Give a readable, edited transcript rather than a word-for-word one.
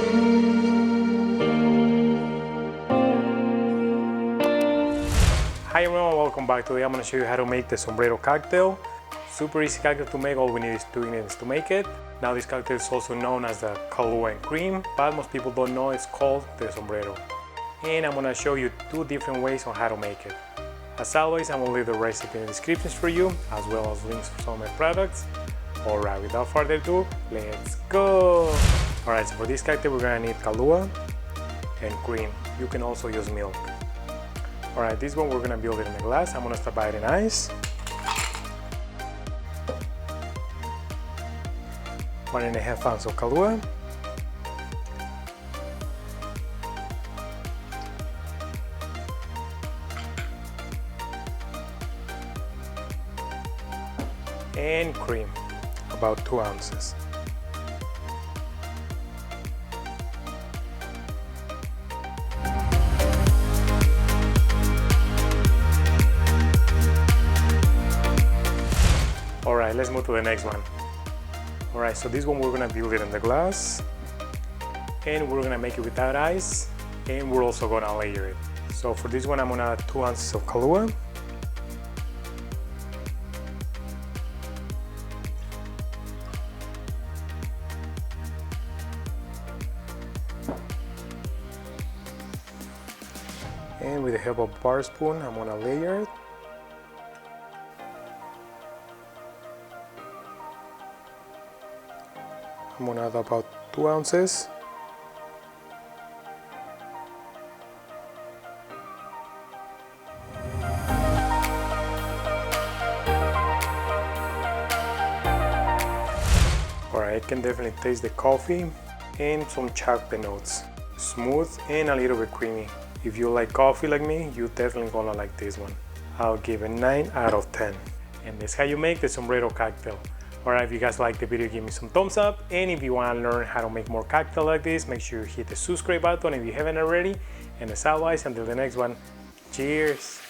Hi everyone, welcome back. Today I'm going to show you how to make the Sombrero cocktail. Super easy cocktail to make, all we need is 2 ingredients to make it. Now this cocktail is also known as the Kahlua and Crem, but most people don't know it's called the Sombrero. And I'm going to show you 2 different ways on how to make it. As always, I'm going to leave the recipe in the descriptions for you, as well as links for some of my products. Alright, without further ado, let's go! Alright, so for this cocktail we're going to need Kahlua and Crem. You can also use milk. Alright, this one we're going to build it in a glass. I'm going to start by adding ice. 1.5 ounces of Kahlua. And cream, about 2 ounces. Alright, let's move to the next one. Alright, so this one we're gonna build it in the glass, and we're gonna make it without ice, and we're also gonna layer it. So for this one I'm gonna add 2 ounces of Kahlua. And with the help of a bar spoon, I'm gonna layer it. I'm gonna add about 2 ounces. Alright, I can definitely taste the coffee and some chocolate notes. Smooth and a little bit creamy. If you like coffee like me, you're definitely gonna like this one. I'll give it 9 out of 10. And that's how you make the Sombrero cocktail. Alright, if you guys like the video, give me some thumbs up. And if you want to learn how to make more cocktail like this, make sure you hit the subscribe button if you haven't already. And as always, until the next one, cheers!